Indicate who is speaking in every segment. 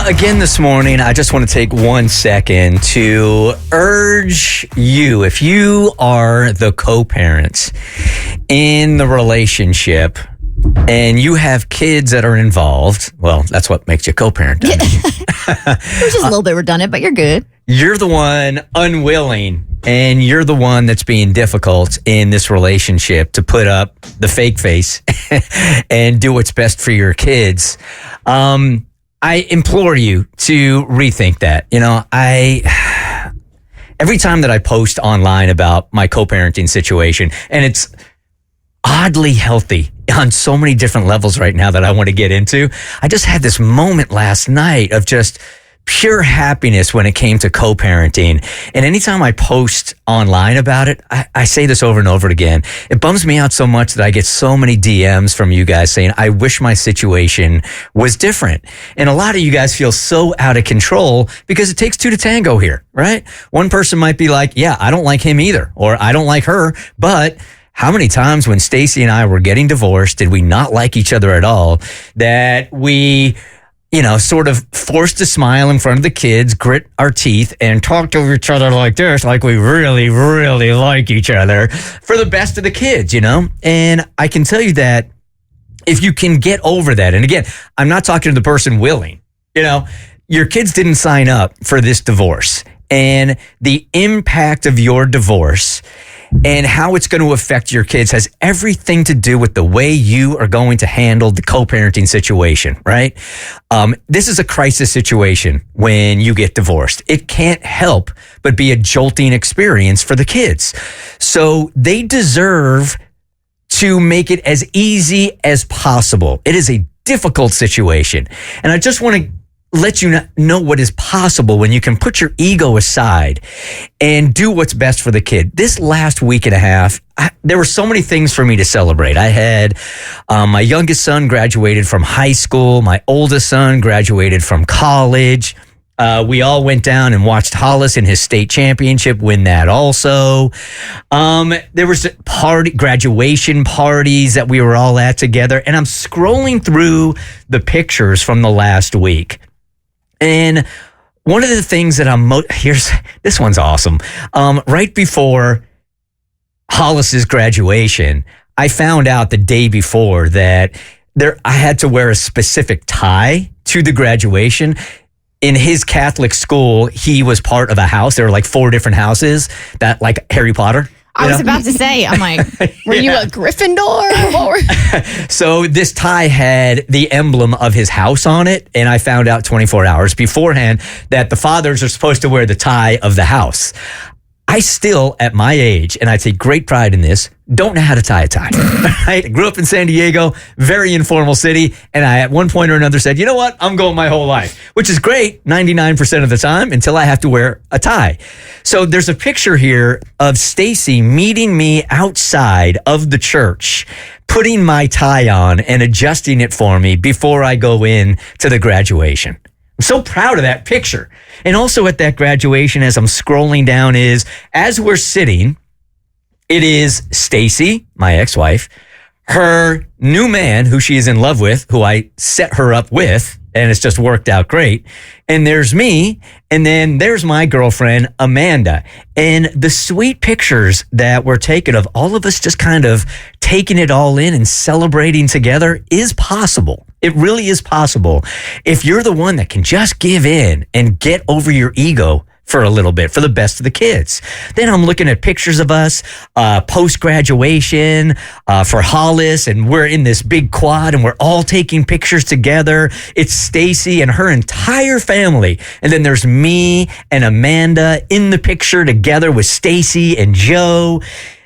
Speaker 1: Again this morning, I just want to take 1 second to urge you, if you are the co-parents in the relationship and you have kids that are involved, well, that's what makes you co-parent.
Speaker 2: Which is a little bit redundant, but you're good.
Speaker 1: You're the one unwilling and you're the one that's being difficult in this relationship to put up the fake face and do what's best for your kids. I implore you to rethink that. You know, every time that I post online about my co-parenting situation, and it's oddly healthy on so many different levels right now that I want to get into. I just had this moment last night of just pure happiness when it came to co-parenting. And anytime I post online about it, I say this over and over again. It bums me out so much that I get so many DMs from you guys saying, I wish my situation was different. And a lot of you guys feel so out of control because it takes two to tango here, right? One person might be like, yeah, I don't like him either, or I don't like her, but how many times when Stacy and I were getting divorced did we not like each other at all, that we, you know, sort of forced a smile in front of the kids, grit our teeth, and talk to each other like this, like we really, really like each other for the best of the kids, you know? And I can tell you that if you can get over that, and again, I'm not talking to the person willing, you know, your kids didn't sign up for this divorce, and the impact of your divorce and how it's going to affect your kids has everything to do with the way you are going to handle the co-parenting situation, right? This is a crisis situation when you get divorced. It can't help but be a jolting experience for the kids. So they deserve to make it as easy as possible. It is a difficult situation. And I just want to let you know what is possible when you can put your ego aside and do what's best for the kid. This last week and a half, there were so many things for me to celebrate. I had my youngest son graduated from high school. My oldest son graduated from college. We all went down and watched Hollis in his state championship win that also. There was graduation parties that we were all at together. And I'm scrolling through the pictures from the last week. And one of the things that this one's awesome. Right before Hollis's graduation, I found out the day before that I had to wear a specific tie to the graduation. In his Catholic school, he was part of a house. There were like 4 different houses that, like Harry Potter.
Speaker 2: I was about to say, I'm like, were you a Gryffindor?
Speaker 1: So this tie had the emblem of his house on it, and I found out 24 hours beforehand that the fathers are supposed to wear the tie of the house. I still, at my age, and I take great pride in this, don't know how to tie a tie. I grew up in San Diego, very informal city, and I at one point or another said, you know what, I'm going my whole life, which is great 99% of the time until I have to wear a tie. So there's a picture here of Stacy meeting me outside of the church, putting my tie on and adjusting it for me before I go in to the graduation. I'm so proud of that picture. And also at that graduation, as I'm scrolling down, as we're sitting, it is Stacy, my ex-wife, her new man, who she is in love with, who I set her up with, and it's just worked out great. And there's me, and then there's my girlfriend, Amanda. And the sweet pictures that were taken of all of us just kind of taking it all in and celebrating together is possible. It really is possible if you're the one that can just give in and get over your ego for a little bit for the best of the kids. Then I'm looking at pictures of us post-graduation for Hollis, and we're in this big quad and we're all taking pictures together. It's Stacy and her entire family. And then there's me and Amanda in the picture together with Stacy and Joe.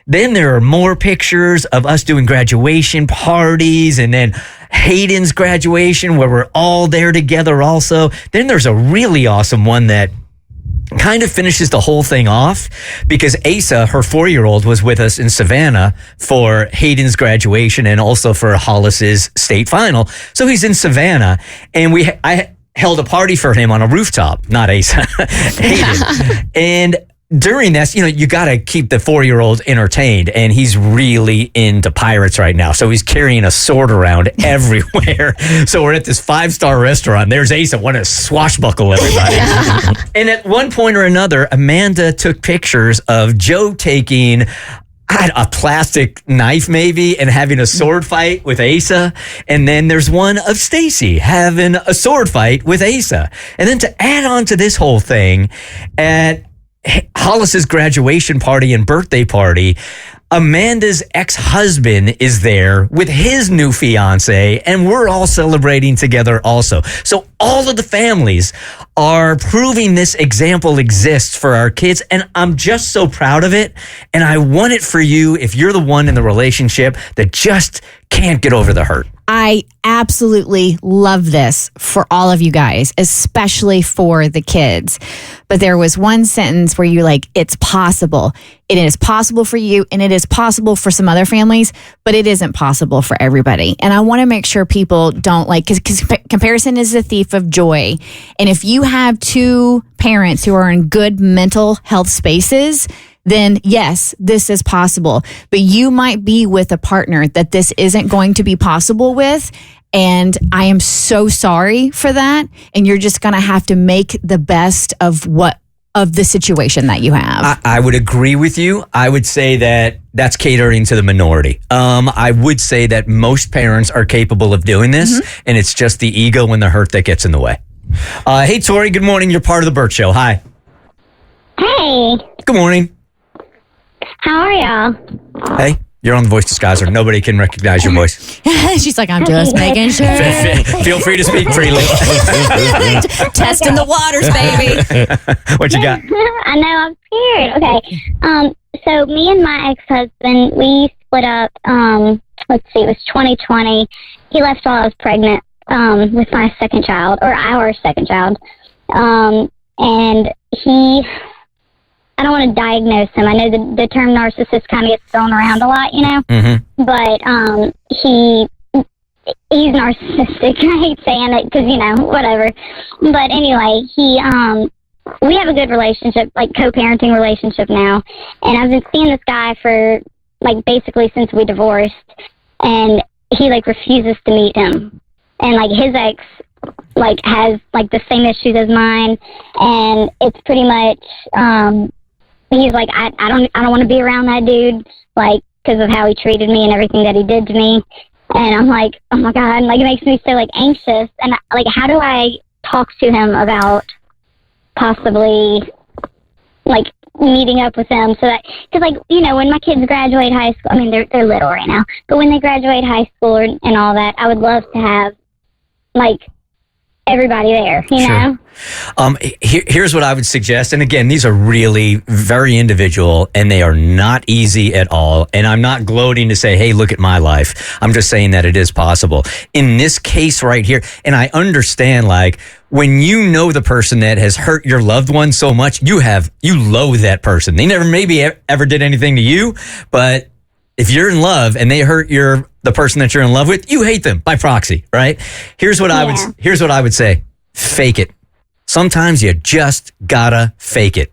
Speaker 1: Then there are more pictures of us doing graduation parties, and then Hayden's graduation where we're all there together also. Then there's a really awesome one that kind of finishes the whole thing off because Asa, her 4-year-old, was with us in Savannah for Hayden's graduation and also for Hollis's state final. So he's in Savannah, and I held a party for him on a rooftop, not Asa, Hayden. And during this, you got to keep the 4-year-old entertained, and he's really into pirates right now. So he's carrying a sword around everywhere. So we're at this 5-star restaurant. There's Asa wanting to swashbuckle everybody. And at one point or another, Amanda took pictures of Joe taking a plastic knife maybe and having a sword fight with Asa. And then there's one of Stacy having a sword fight with Asa. And then to add on to this whole thing, at Hollis's graduation party and birthday party, Amanda's ex-husband is there with his new fiance, and we're all celebrating together also. So all of the families are proving this example exists for our kids, and I'm just so proud of it. And I want it for you if you're the one in the relationship that just can't get over the hurt.
Speaker 2: I absolutely love this for all of you guys, especially for the kids. But there was one sentence where you're like, it's possible. It is possible for you, and it is possible for some other families, but it isn't possible for everybody. And I want to make sure people don't because comparison is the thief of joy. And if you have two parents who are in good mental health spaces, then yes, this is possible. But you might be with a partner that this isn't going to be possible with. And I am so sorry for that. And you're just going to have to make the best of the situation that you have.
Speaker 1: I would agree with you. I would say that that's catering to the minority. I would say that most parents are capable of doing this, and it's just the ego and the hurt that gets in the way. Hey, Tori, good morning. You're part of the Bert Show. Hi.
Speaker 3: Hey.
Speaker 1: Good morning.
Speaker 3: How are y'all?
Speaker 1: Hey, you're on the voice disguiser. Nobody can recognize your voice.
Speaker 2: She's like, I'm just making sure.
Speaker 1: Feel free to speak freely.
Speaker 2: Testing the waters, baby.
Speaker 1: What you got?
Speaker 3: I know, I'm scared. Okay. So me and my ex-husband, we split up, let's see, it was 2020. He left while I was pregnant with my second child, or our second child. And he... I don't want to diagnose him. I know the term narcissist kind of gets thrown around a lot, but he's narcissistic. I hate saying it because, whatever. But anyway, we have a good relationship, like co-parenting relationship now. And I've been seeing this guy for basically since we divorced, and he refuses to meet him. And his ex has the same issues as mine, and it's pretty much he's like, I don't want to be around that dude, because of how he treated me and everything that he did to me. And I'm like, oh my God, it makes me so anxious. And how do I talk to him about possibly meeting up with him, so that, because when my kids graduate high school, I mean they're little right now, but when they graduate high school and all that, I would love to have everybody there, you know?
Speaker 1: Here's what I would suggest. And again, these are really very individual, and they are not easy at all. And I'm not gloating to say, hey, look at my life. I'm just saying that it is possible. In this case right here, and I understand, when you know the person that has hurt your loved one so much, you loathe that person. They never maybe ever did anything to you, but if you're in love and they hurt the person that you're in love with, you hate them by proxy, right? Here's what I would say. Fake it. Sometimes you just gotta fake it.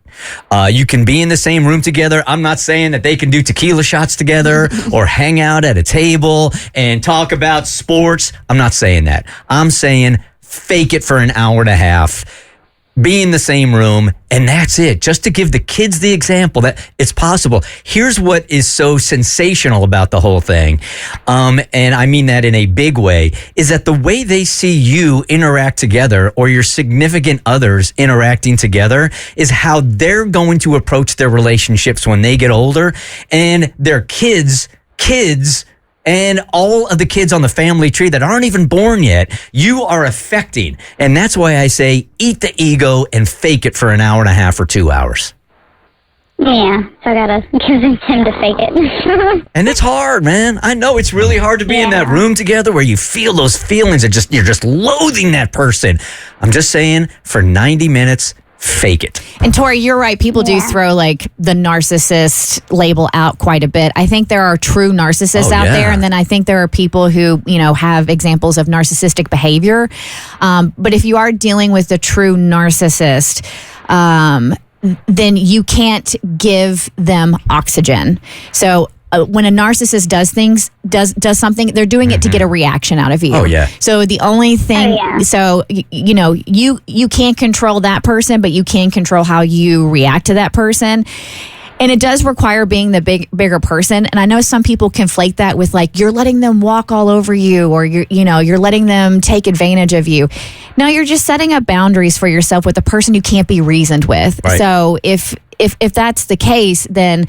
Speaker 1: You can be in the same room together. I'm not saying that they can do tequila shots together or hang out at a table and talk about sports. I'm not saying that. I'm saying fake it for an hour and a half. Be in the same room, and that's it. Just to give the kids the example that it's possible. Here's what is so sensational about the whole thing, and I mean that in a big way, is that the way they see you interact together, or your significant others interacting together, is how they're going to approach their relationships when they get older, and their kids, and all of the kids on the family tree that aren't even born yet, you are affecting. And that's why I say eat the ego and fake it for an hour and a half or 2 hours.
Speaker 3: Yeah, so I gotta convince him to fake it.
Speaker 1: And it's hard, man. I know it's really hard to be in that room together where you feel those feelings and you're just loathing that person. I'm just saying, for 90 minutes, fake it.
Speaker 2: And Tori, you're right. People do throw the narcissist label out quite a bit. I think there are true narcissists out there. And then I think there are people who, have examples of narcissistic behavior. But if you are dealing with the true narcissist, then you can't give them oxygen. So when a narcissist does something, they're doing it to get a reaction out of you.
Speaker 1: Oh, yeah.
Speaker 2: So the only thing, so you can't control that person, but you can control how you react to that person. And it does require being the bigger person. And I know some people conflate that with like, you're letting them walk all over you, or you're letting them take advantage of you. No, you're just setting up boundaries for yourself with a person you can't be reasoned with.
Speaker 1: Right.
Speaker 2: So if that's the case, then,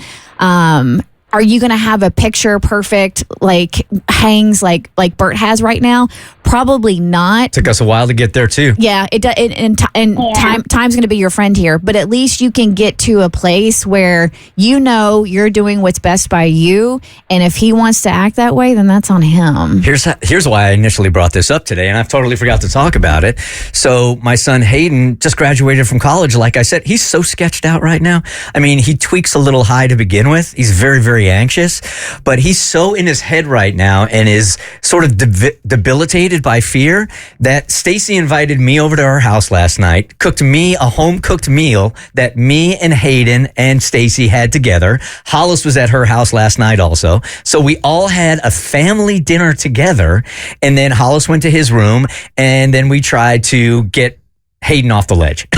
Speaker 2: are you going to have a picture perfect, like hangs like Bert has right now? Probably not.
Speaker 1: Took us a while to get there too.
Speaker 2: Yeah, time's going to be your friend here, but at least you can get to a place where you're doing what's best by you, and if he wants to act that way, then that's on him.
Speaker 1: Here's why I initially brought this up today, and I've totally forgot to talk about it. So my son Hayden just graduated from college. Like I said, he's so sketched out right now. I mean, he tweaks a little high to begin with. He's very, very anxious, but he's so in his head right now and is sort of debilitated by fear that Stacy invited me over to her house last night, cooked me a home-cooked meal that me and Hayden and Stacy had together. Hollis was at her house last night also. So we all had a family dinner together, and then Hollis went to his room, and then we tried to get Hayden off the ledge.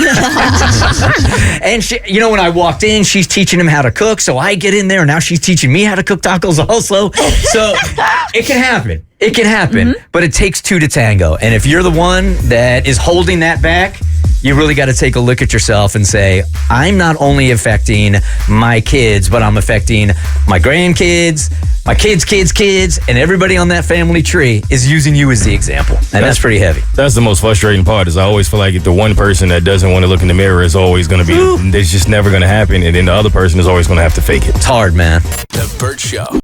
Speaker 1: And she, when I walked in, she's teaching him how to cook. So I get in there, and now she's teaching me how to cook tacos also. So it can happen. It can happen, but it takes two to tango. And if you're the one that is holding that back, you really got to take a look at yourself and say, I'm not only affecting my kids, but I'm affecting my grandkids, my kids, and everybody on that family tree is using you as the example. And that's pretty heavy.
Speaker 4: That's the most frustrating part, is I always feel like the one person that doesn't want to look in the mirror is always going to be, it's just never going to happen. And then the other person is always going to have to fake it.
Speaker 1: It's hard, man.
Speaker 5: The Bert Show.